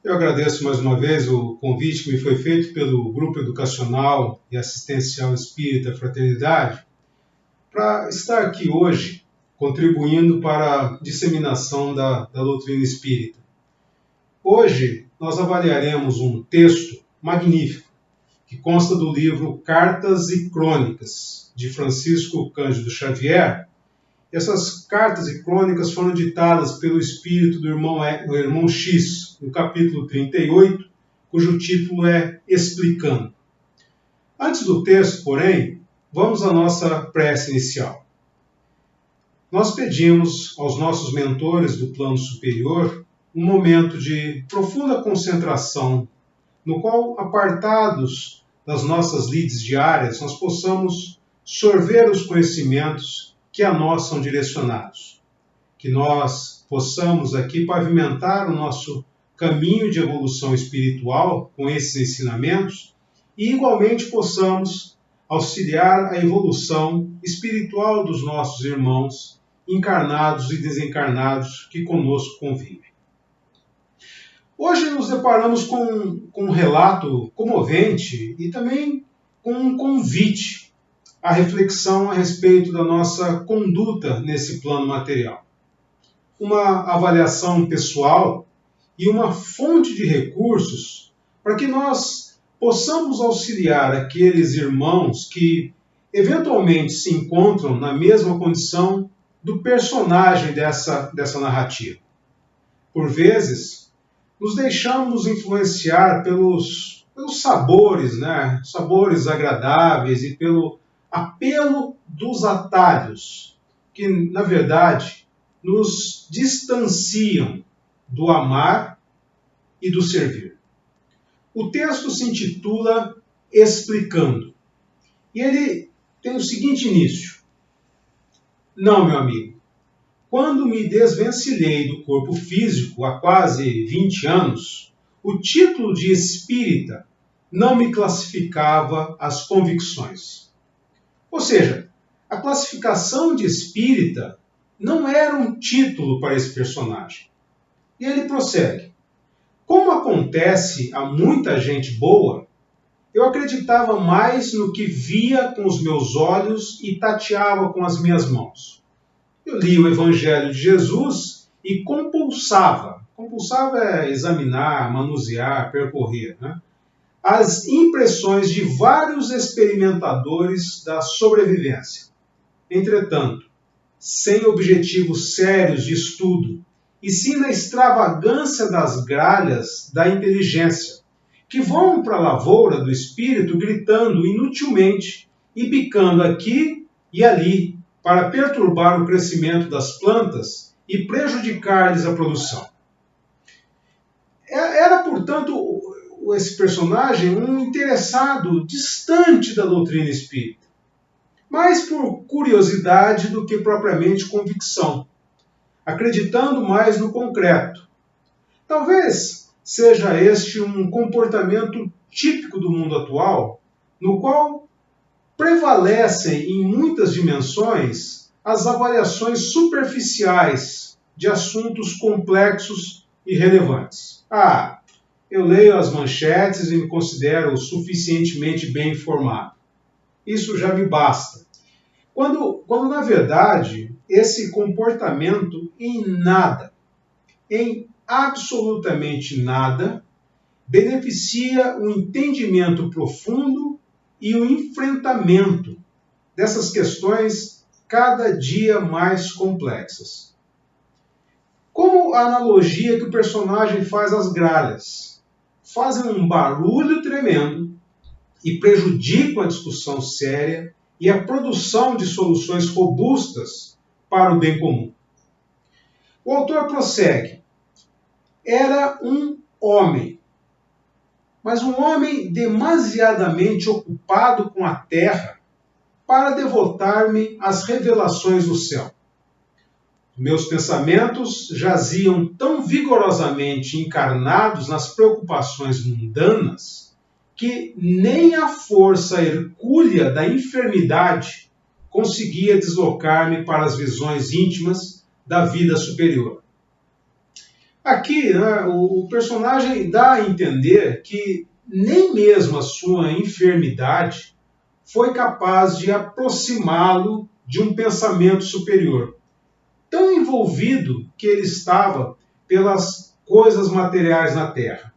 Eu agradeço mais uma vez o convite que me foi feito pelo Grupo Educacional e Assistencial Espírita Fraternidade para estar aqui hoje contribuindo para a disseminação da doutrina espírita. Hoje nós avaliaremos um texto magnífico que consta do livro Cartas e Crônicas, de Francisco Cândido Xavier. Essas cartas e crônicas foram ditadas pelo espírito do irmão X, no capítulo 38, cujo título é Explicando. Antes do texto, porém, vamos à nossa prece inicial. Nós pedimos aos nossos mentores do plano superior um momento de profunda concentração, no qual, apartados das nossas lides diárias, nós possamos sorver os conhecimentos que a nós são direcionados. Que nós possamos aqui pavimentar o nosso caminho de evolução espiritual com esses ensinamentos e igualmente possamos auxiliar a evolução espiritual dos nossos irmãos encarnados e desencarnados que conosco convivem. Hoje nos deparamos com um relato comovente e também com um convite à reflexão a respeito da nossa conduta nesse plano material. Uma avaliação pessoal e uma fonte de recursos para que nós possamos auxiliar aqueles irmãos que eventualmente se encontram na mesma condição do personagem dessa narrativa. Por vezes, nos deixamos influenciar pelos sabores, sabores agradáveis e pelo apelo dos atalhos, que, na verdade, nos distanciam do amar e do servir. O texto se intitula Explicando. E ele tem o seguinte início. Não, meu amigo, quando me desvencilhei do corpo físico há quase 20 anos, o título de espírita não me classificava as convicções. Ou seja, a classificação de espírita não era um título para esse personagem. E ele prossegue. Como acontece a muita gente boa, eu acreditava mais no que via com os meus olhos e tateava com as minhas mãos. Eu li o Evangelho de Jesus e compulsava. Compulsava é examinar, manusear, percorrer, as impressões de vários experimentadores da sobrevivência. Entretanto, sem objetivos sérios de estudo, e sim na extravagância das gralhas da inteligência, que vão para a lavoura do espírito gritando inutilmente e bicando aqui e ali para perturbar o crescimento das plantas e prejudicar-lhes a produção. Era, portanto, esse personagem um interessado distante da doutrina espírita, mais por curiosidade do que propriamente convicção, acreditando mais no concreto. Talvez seja este um comportamento típico do mundo atual, no qual prevalecem em muitas dimensões as avaliações superficiais de assuntos complexos e relevantes. Eu leio as manchetes e me considero suficientemente bem informado. Isso já me basta. Quando na verdade, esse comportamento em absolutamente nada, beneficia o entendimento profundo e o enfrentamento dessas questões cada dia mais complexas. Como a analogia que o personagem faz às gralhas. Fazem um barulho tremendo e prejudicam a discussão séria e a produção de soluções robustas para o bem comum. O autor prossegue. Era um homem, mas um homem demasiadamente ocupado com a terra para devotar-me às revelações do céu. Meus pensamentos jaziam tão vigorosamente encarnados nas preocupações mundanas que nem a força hercúlea da enfermidade conseguia deslocar-me para as visões íntimas da vida superior. Aqui, né, o personagem dá a entender que nem mesmo a sua enfermidade foi capaz de aproximá-lo de um pensamento superior. Tão envolvido que ele estava pelas coisas materiais na Terra.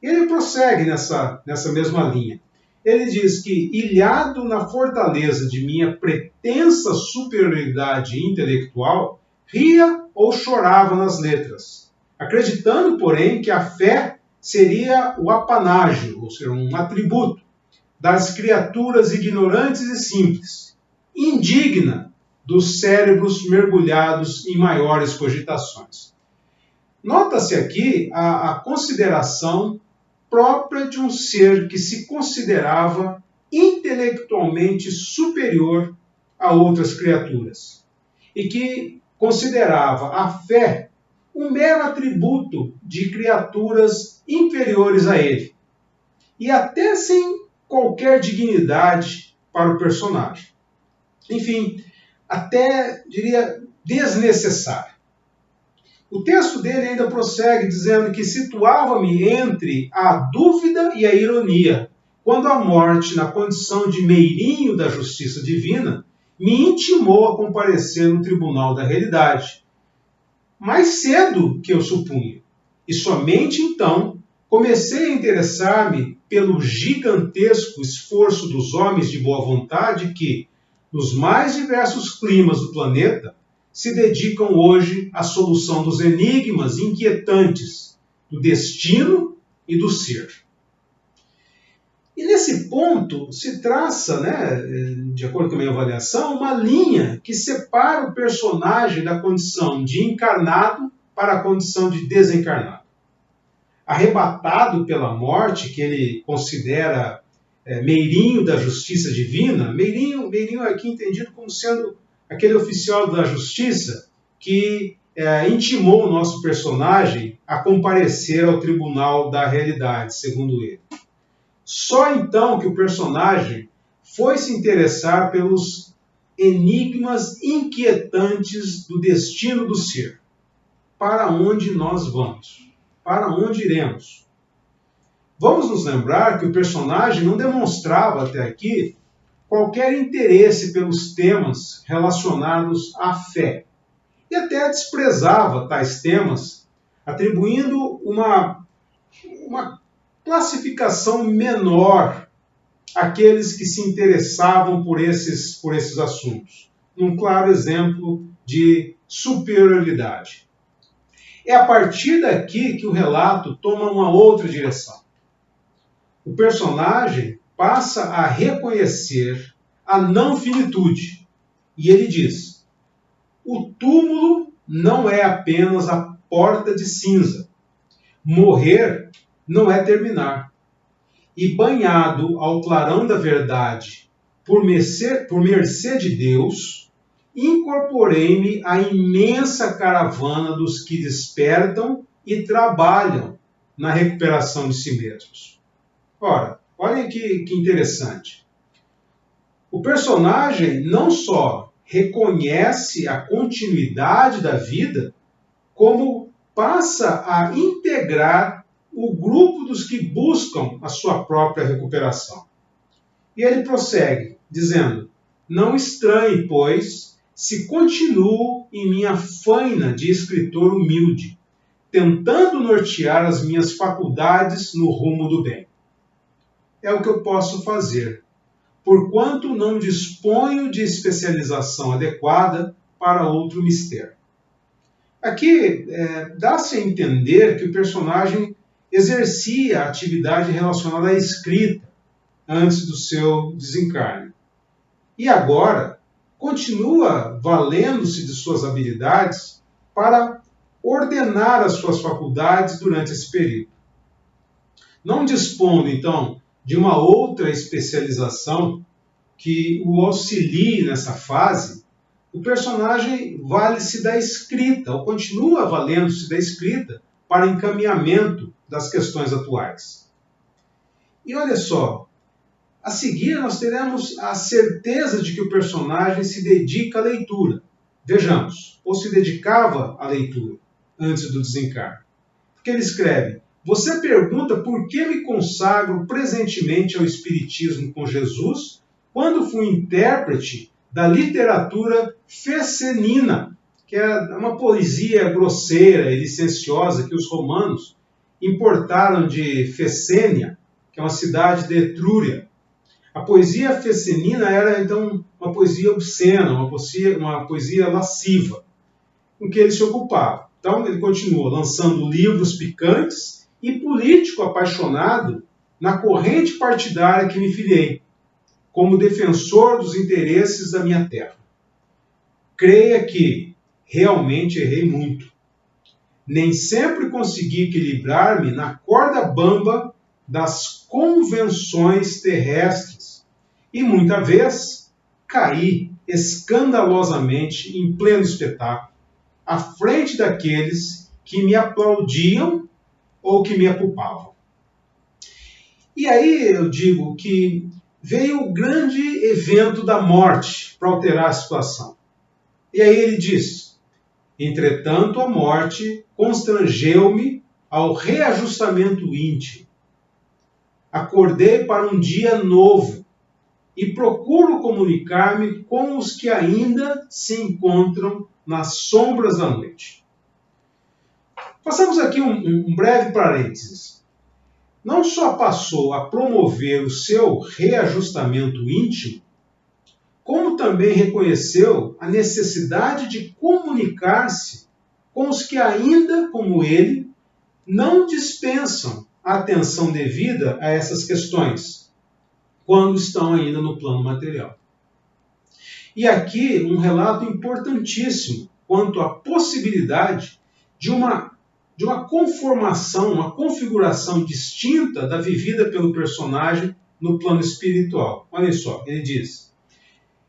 Ele prossegue nessa mesma linha. Ele diz que, ilhado na fortaleza de minha pretensa superioridade intelectual, ria ou chorava nas letras, acreditando, porém, que a fé seria o apanágio, ou seja, um atributo das criaturas ignorantes e simples, indigna dos cérebros mergulhados em maiores cogitações. Nota-se aqui a consideração própria de um ser que se considerava intelectualmente superior a outras criaturas e que considerava a fé um mero atributo de criaturas inferiores a ele e até sem qualquer dignidade para o personagem. Enfim, até diria desnecessário. O texto dele ainda prossegue dizendo que situava-me entre a dúvida e a ironia, quando a morte, na condição de meirinho da justiça divina, me intimou a comparecer no tribunal da realidade. Mais cedo que eu supunha, e somente então comecei a interessar-me pelo gigantesco esforço dos homens de boa vontade que, nos mais diversos climas do planeta, se dedicam hoje à solução dos enigmas inquietantes do destino e do ser. E nesse ponto se traça, de acordo com a minha avaliação, uma linha que separa o personagem da condição de encarnado para a condição de desencarnado. Arrebatado pela morte, que ele considera meirinho da justiça divina, meirinho é aqui entendido como sendo aquele oficial da justiça que intimou o nosso personagem a comparecer ao tribunal da realidade, segundo ele. Só então que o personagem foi se interessar pelos enigmas inquietantes do destino do ser. Para onde nós vamos? Para onde iremos? Vamos nos lembrar que o personagem não demonstrava até aqui qualquer interesse pelos temas relacionados à fé. E até desprezava tais temas, atribuindo uma classificação menor àqueles que se interessavam por esses assuntos. Um claro exemplo de superioridade. É a partir daqui que o relato toma uma outra direção. O personagem passa a reconhecer a não finitude. E ele diz: o túmulo não é apenas a porta de cinza. Morrer não é terminar. E banhado ao clarão da verdade, por mercê de Deus, incorporei-me à imensa caravana dos que despertam e trabalham na recuperação de si mesmos. Ora, olhem que interessante. O personagem não só reconhece a continuidade da vida, como passa a integrar o grupo dos que buscam a sua própria recuperação. E ele prossegue, dizendo: não estranhe, pois, se continuo em minha faina de escritor humilde, tentando nortear as minhas faculdades no rumo do bem. É o que eu posso fazer, porquanto não disponho de especialização adequada para outro mistério. Aqui dá-se a entender que o personagem exercia a atividade relacionada à escrita antes do seu desencarne. E agora continua valendo-se de suas habilidades para ordenar as suas faculdades durante esse período. Não dispondo, então, de uma outra especialização que o auxilie nessa fase, o personagem vale-se da escrita, ou continua valendo-se da escrita para encaminhamento das questões atuais. E olha só, a seguir nós teremos a certeza de que o personagem se dedica à leitura. Vejamos, ou se dedicava à leitura antes do desencarne. que ele escreve: você pergunta por que me consagro presentemente ao Espiritismo com Jesus, quando fui intérprete da literatura fescenina, que é uma poesia grosseira e licenciosa que os romanos importaram de Fessênia, que é uma cidade de Etrúria. A poesia fescenina era, então, uma poesia obscena, uma poesia lasciva, com que ele se ocupava. Então, ele continua lançando livros picantes e político apaixonado na corrente partidária que me filiei, como defensor dos interesses da minha terra. Creia que realmente errei muito. Nem sempre consegui equilibrar-me na corda bamba das convenções terrestres e muita vez caí escandalosamente em pleno espetáculo, à frente daqueles que me aplaudiam ou que me apupavam. E aí eu digo que veio o grande evento da morte para alterar a situação. E aí ele diz: entretanto, a morte constrangeu-me ao reajustamento íntimo. Acordei para um dia novo e procuro comunicar-me com os que ainda se encontram nas sombras da noite. Façamos aqui um breve parênteses. Não só passou a promover o seu reajustamento íntimo, como também reconheceu a necessidade de comunicar-se com os que ainda, como ele, não dispensam a atenção devida a essas questões, quando estão ainda no plano material. E aqui um relato importantíssimo quanto à possibilidade de uma conformação, uma configuração distinta da vivida pelo personagem no plano espiritual. Olha só, ele diz: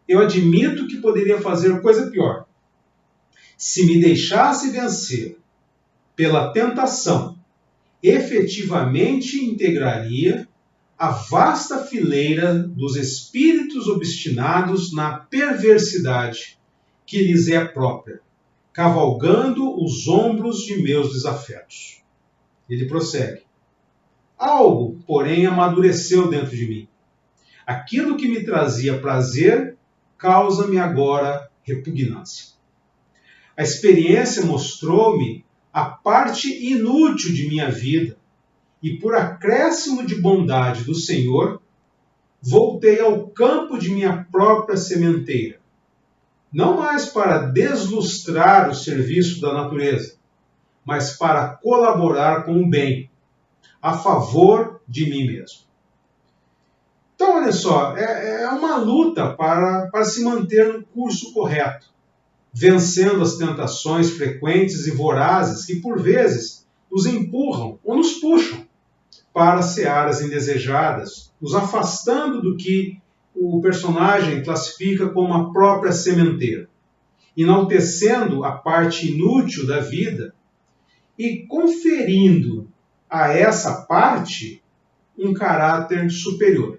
eu admito que poderia fazer coisa pior. Se me deixasse vencer pela tentação, efetivamente integraria a vasta fileira dos espíritos obstinados na perversidade que lhes é própria, cavalgando os ombros de meus desafetos. Ele prossegue: algo, porém, amadureceu dentro de mim. Aquilo que me trazia prazer causa-me agora repugnância. A experiência mostrou-me a parte inútil de minha vida e, por acréscimo de bondade do Senhor, voltei ao campo de minha própria sementeira, não mais para deslustrar o serviço da natureza, mas para colaborar com o bem, a favor de mim mesmo. Então, olha só, é uma luta para se manter no curso correto, vencendo as tentações frequentes e vorazes que, por vezes, nos empurram ou nos puxam para searas indesejadas, nos afastando do que o personagem classifica como a própria sementeira, enaltecendo a parte inútil da vida e conferindo a essa parte um caráter superior.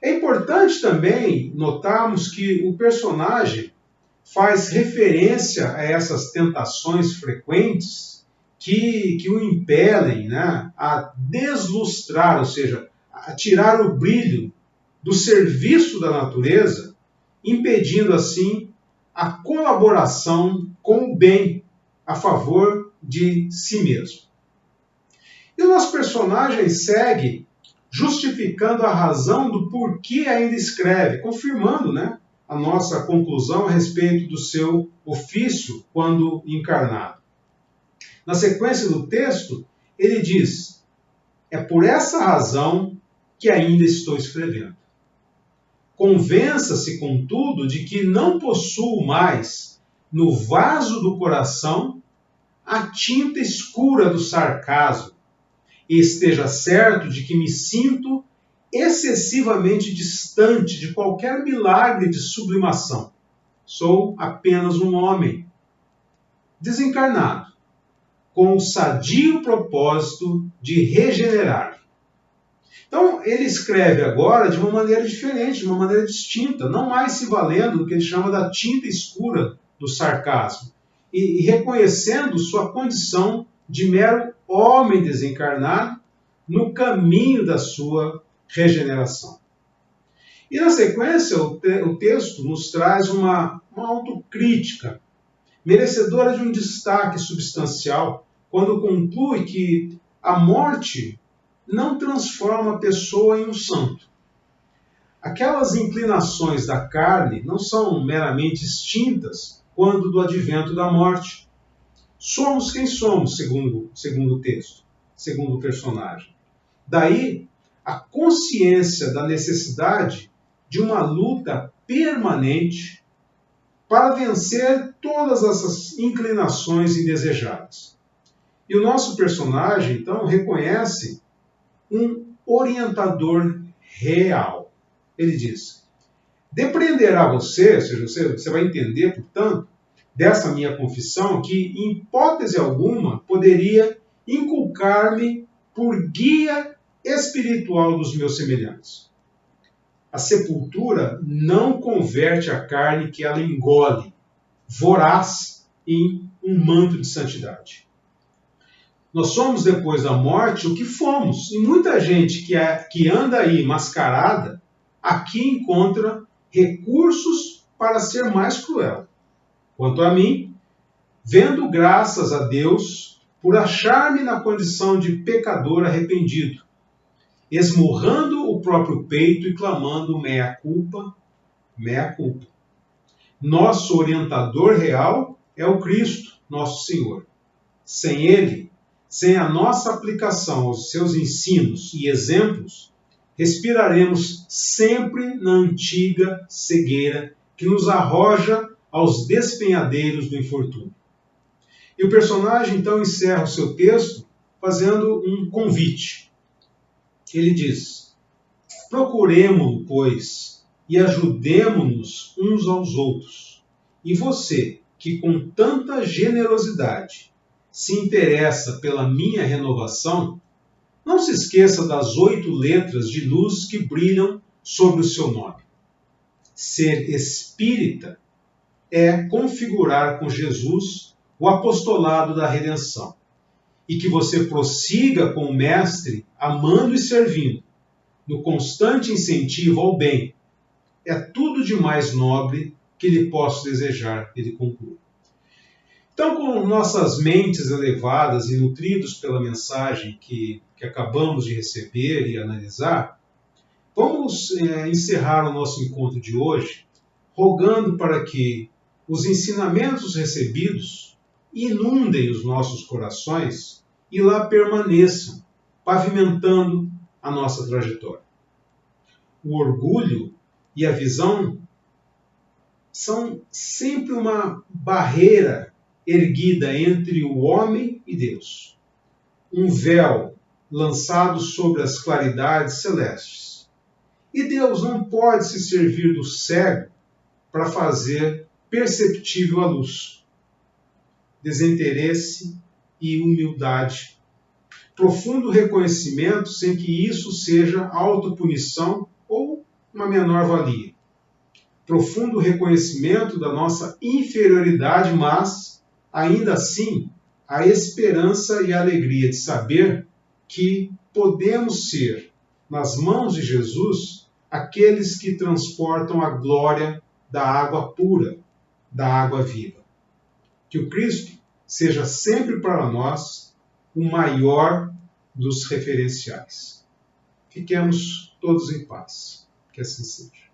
É importante também notarmos que o personagem faz referência a essas tentações frequentes que o impelem, né, a deslustrar, ou seja, a tirar o brilho do serviço da natureza, impedindo assim a colaboração com o bem a favor de si mesmo. E o nosso personagem segue justificando a razão do porquê ainda escreve, confirmando, né, a nossa conclusão a respeito do seu ofício quando encarnado. Na sequência do texto, ele diz: é por essa razão que ainda estou escrevendo. Convença-se, contudo, de que não possuo mais no vaso do coração a tinta escura do sarcasmo, e esteja certo de que me sinto excessivamente distante de qualquer milagre de sublimação. Sou apenas um homem desencarnado, com o sadio propósito de regenerar. Então, ele escreve agora de uma maneira diferente, de uma maneira distinta, não mais se valendo do que ele chama da tinta escura do sarcasmo, e reconhecendo sua condição de mero homem desencarnado no caminho da sua regeneração. E na sequência, o texto nos traz uma autocrítica merecedora de um destaque substancial, quando conclui que a morte não transforma a pessoa em um santo. Aquelas inclinações da carne não são meramente extintas quando do advento da morte. Somos quem somos, segundo o texto, segundo o personagem. Daí, a consciência da necessidade de uma luta permanente para vencer todas essas inclinações indesejadas. E o nosso personagem, então, reconhece um orientador real. Ele diz: depreenderá você, ou seja, você vai entender, portanto, dessa minha confissão, que, em hipótese alguma, poderia inculcar-me por guia espiritual dos meus semelhantes. A sepultura não converte a carne que ela engole, voraz, em um manto de santidade. Nós somos, depois da morte, o que fomos. E muita gente que anda aí mascarada, aqui encontra recursos para ser mais cruel. Quanto a mim, vendo graças a Deus por achar-me na condição de pecador arrependido, esmurrando o próprio peito e clamando mea culpa, mea culpa. Nosso orientador real é o Cristo, nosso Senhor. Sem Ele, sem a nossa aplicação aos seus ensinos e exemplos, respiraremos sempre na antiga cegueira que nos arroja aos despenhadeiros do infortúnio. E o personagem então encerra o seu texto fazendo um convite. Ele diz: procuremo-lo, pois, e ajudemo-nos uns aos outros. E você, que com tanta generosidade se interessa pela minha renovação, não se esqueça das 8 letras de luz que brilham sobre o seu nome. Ser espírita é configurar com Jesus o apostolado da redenção, e que você prossiga com o Mestre, amando e servindo, no constante incentivo ao bem. É tudo de mais nobre que lhe posso desejar, ele conclui. Então, com nossas mentes elevadas e nutridos pela mensagem que acabamos de receber e analisar, vamos encerrar o nosso encontro de hoje rogando para que os ensinamentos recebidos inundem os nossos corações e lá permaneçam, pavimentando a nossa trajetória. O orgulho e a visão são sempre uma barreira erguida entre o homem e Deus. Um véu lançado sobre as claridades celestes. E Deus não pode se servir do cego para fazer perceptível a luz. Desinteresse e humildade. Profundo reconhecimento sem que isso seja autopunição ou uma menor-valia. Profundo reconhecimento da nossa inferioridade, mas, ainda assim, a esperança e a alegria de saber que podemos ser, nas mãos de Jesus, aqueles que transportam a glória da água pura, da água viva. Que o Cristo seja sempre para nós o maior dos referenciais. Fiquemos todos em paz. Que assim seja.